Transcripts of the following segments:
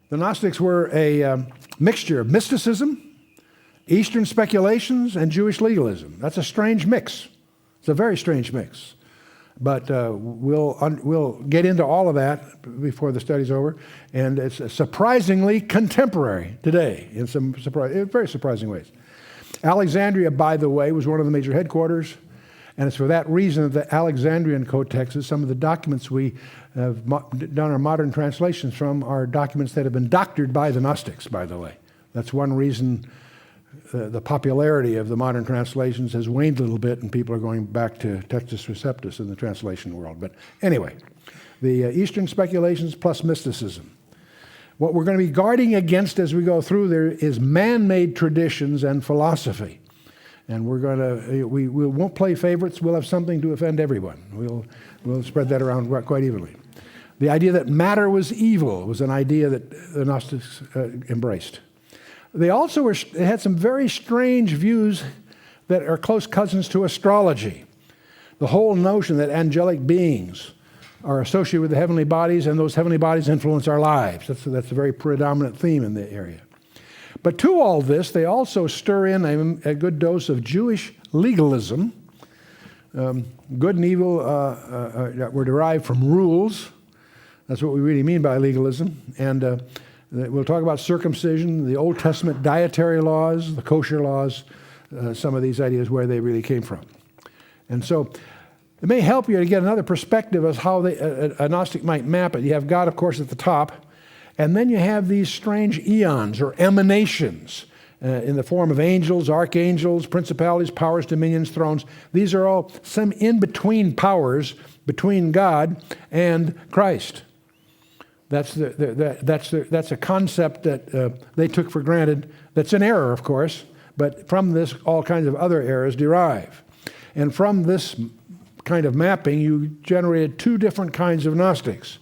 The Gnostics were a mixture of mysticism, Eastern speculations, and Jewish legalism. That's a strange mix. It's a very strange mix. But we'll get into all of that before the study's over. And it's surprisingly contemporary today in some very surprising ways. Alexandria, by the way, was one of the major headquarters. And it's for that reason that the Alexandrian codexes, some of the documents we have done our modern translations from, are documents that have been doctored by the Gnostics, by the way. That's one reason the popularity of the modern translations has waned a little bit, and people are going back to Textus Receptus in the translation world. But anyway, the Eastern speculations plus mysticism. What we're going to be guarding against as we go through there is man-made traditions and philosophy. And we won't play favorites. We'll have something to offend everyone. We'll spread that around quite evenly. The idea that matter was evil was an idea that the Gnostics embraced. They also had some very strange views that are close cousins to astrology. The whole notion that angelic beings are associated with the heavenly bodies, and those heavenly bodies influence our lives. That's a very predominant theme in the area. But to all this, they also stir in a good dose of Jewish legalism. Good and evil that were derived from rules. That's what we really mean by legalism. And we'll talk about circumcision, the Old Testament dietary laws, the kosher laws, some of these ideas where they really came from. And so it may help you to get another perspective of how a Gnostic might map it. You have God, of course, at the top. And then you have these strange eons or emanations in the form of angels, archangels, principalities, powers, dominions, thrones. These are all some in-between powers between God and Christ. That's a concept that they took for granted. That's an error, of course, but from this all kinds of other errors derive. And from this kind of mapping, you generated two different kinds of Gnostics,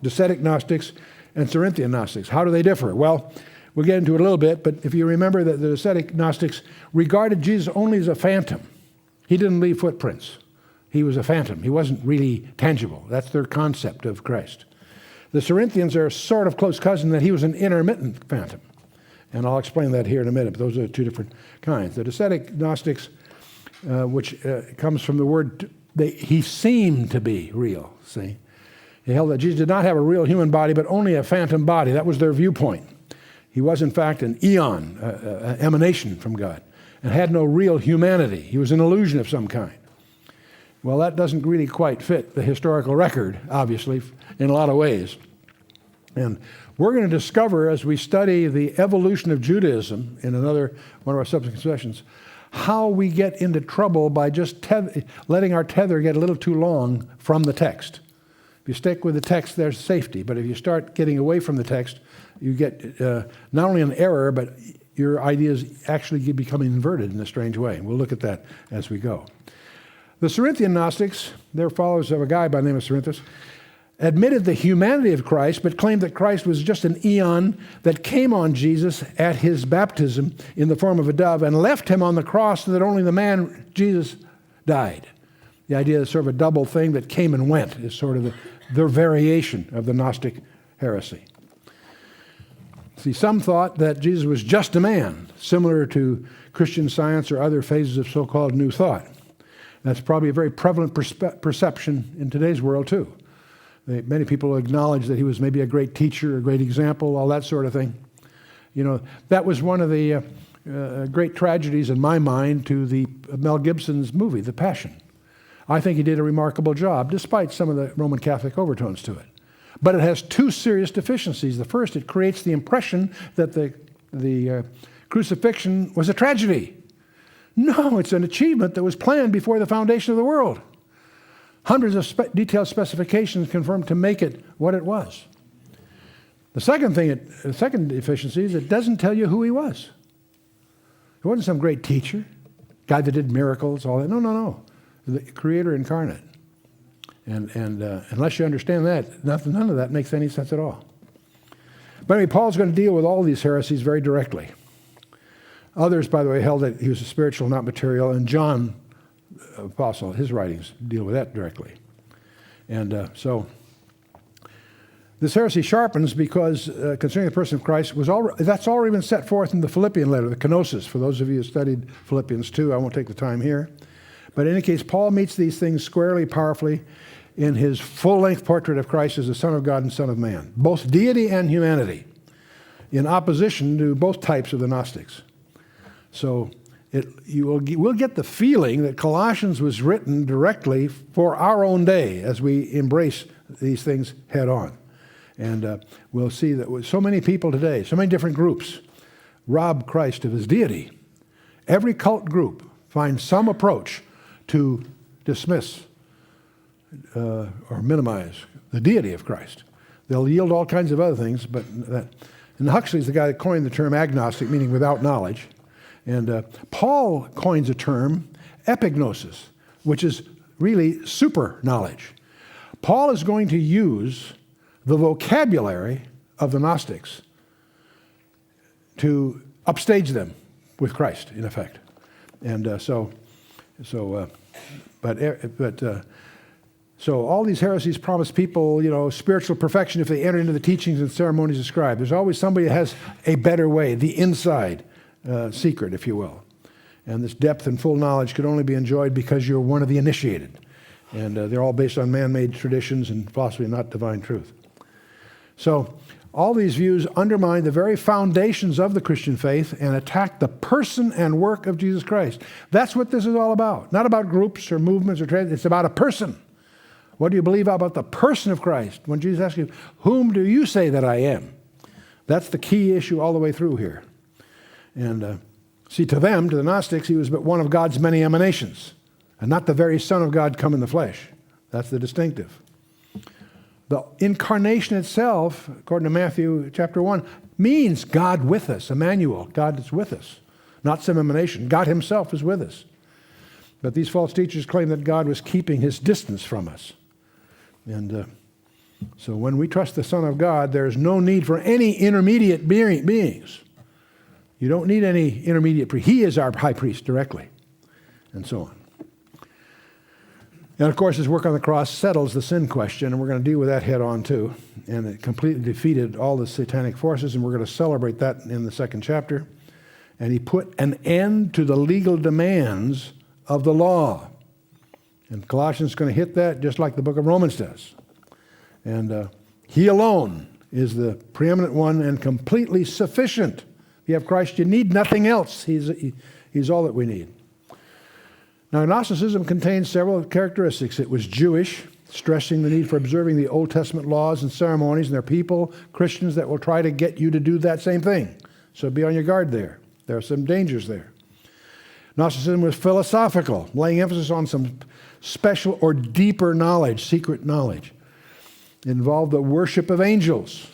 Docetic Gnostics and Cerinthian Gnostics. How do they differ? Well, we'll get into it a little bit, but if you remember that the Docetic Gnostics regarded Jesus only as a phantom. He didn't leave footprints. He was a phantom. He wasn't really tangible. That's their concept of Christ. The Cerinthians are a sort of close cousin that he was an intermittent phantom. And I'll explain that here in a minute, but those are two different kinds. The Docetic Gnostics, which comes from the word, he seemed to be real, see? They held that Jesus did not have a real human body, but only a phantom body. That was their viewpoint. He was, in fact, an eon, an emanation from God, and had no real humanity. He was an illusion of some kind. Well, that doesn't really quite fit the historical record, obviously, in a lot of ways. And we're going to discover, as we study the evolution of Judaism in another one of our subsequent sessions, how we get into trouble by just letting our tether get a little too long from the text. If you stick with the text, there's safety. But if you start getting away from the text, you get not only an error, but your ideas actually become inverted in a strange way. And we'll look at that as we go. The Cerinthian Gnostics, they're followers of a guy by the name of Cerinthus, admitted the humanity of Christ, but claimed that Christ was just an eon that came on Jesus at his baptism in the form of a dove and left him on the cross so that only the man, Jesus, died. The idea is sort of a double thing that came and went is sort of their variation of the Gnostic heresy. See, some thought that Jesus was just a man, similar to Christian Science or other phases of so-called New Thought. That's probably a very prevalent perception in today's world, too. Many people acknowledge that he was maybe a great teacher, a great example, all that sort of thing. You know, that was one of the great tragedies in my mind to the Mel Gibson's movie, The Passion. I think he did a remarkable job, despite some of the Roman Catholic overtones to it. But it has two serious deficiencies. The first, it creates the impression that the crucifixion was a tragedy. No, it's an achievement that was planned before the foundation of the world. Hundreds of detailed specifications confirmed to make it what it was. The second deficiency is it doesn't tell you who he was. He wasn't some great teacher, guy that did miracles, all that. No. The Creator incarnate. And unless you understand that, none of that makes any sense at all. But anyway, Paul's going to deal with all these heresies very directly. Others, by the way, held that he was a spiritual, not material, and John, Apostle, his writings deal with that directly. And so This heresy sharpens because concerning the person of Christ, that's already been set forth in the Philippian letter, the Kenosis. For those of you who studied Philippians 2, I won't take the time here. But in any case, Paul meets these things squarely, powerfully, in his full-length portrait of Christ as the Son of God and Son of Man, both deity and humanity, in opposition to both types of the Gnostics. So we'll get the feeling that Colossians was written directly for our own day as we embrace these things head on. And we'll see that with so many people today, so many different groups, rob Christ of his deity. Every cult group finds some approach to dismiss or minimize the deity of Christ. They'll yield all kinds of other things, and Huxley's the guy that coined the term agnostic, meaning without knowledge. And Paul coins a term, epignosis, which is really super knowledge. Paul is going to use the vocabulary of the Gnostics to upstage them with Christ, in effect. And so all these heresies promise people, spiritual perfection if they enter into the teachings and ceremonies described. There's always somebody that has a better way, the inside secret, if you will. And this depth and full knowledge could only be enjoyed because you're one of the initiated. And they're all based on man-made traditions and philosophy, not divine truth. So all these views undermine the very foundations of the Christian faith and attack the person and work of Jesus Christ. That's what this is all about. Not about groups or movements or trends. It's about a person. What do you believe about the person of Christ? When Jesus asks you, whom do you say that I am? That's the key issue all the way through here. And see, to them, to the Gnostics, he was but one of God's many emanations, and not the very Son of God come in the flesh. That's the distinctive. The incarnation itself, according to Matthew chapter 1, means God with us, Emmanuel. God is with us, not some emanation. God himself is with us. But these false teachers claim that God was keeping his distance from us. And so when we trust the Son of God, there's no need for any intermediate beings. You don't need any intermediate priest. He is our high priest directly, and so on. And of course, his work on the cross settles the sin question, and we're going to deal with that head on too. And it completely defeated all the satanic forces, and we're going to celebrate that in the second chapter. And he put an end to the legal demands of the law. And Colossians is going to hit that just like the book of Romans does. And he alone is the preeminent one and completely sufficient. If you have Christ, you need nothing else. He's all that we need. Now, Gnosticism contains several characteristics. It was Jewish, stressing the need for observing the Old Testament laws and ceremonies, and there are people, Christians, that will try to get you to do that same thing. So be on your guard there. There are some dangers there. Gnosticism was philosophical, laying emphasis on some special or deeper knowledge, secret knowledge. It involved the worship of angels.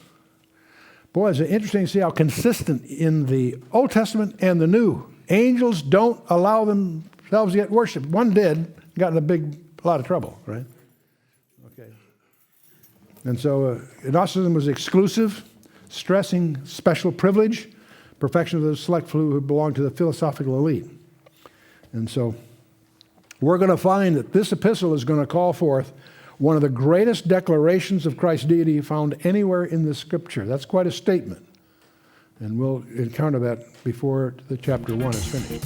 Boy, it's interesting to see how consistent in the Old Testament and the New. Angels don't allow themselves to get worshiped. One did, got in a lot of trouble, right? Okay. And so Gnosticism was exclusive, stressing special privilege, perfection of those select few who belong to the philosophical elite. And so we're going to find that this epistle is going to call forth one of the greatest declarations of Christ's deity found anywhere in the Scripture. That's quite a statement. And we'll encounter that before the chapter 1 is finished.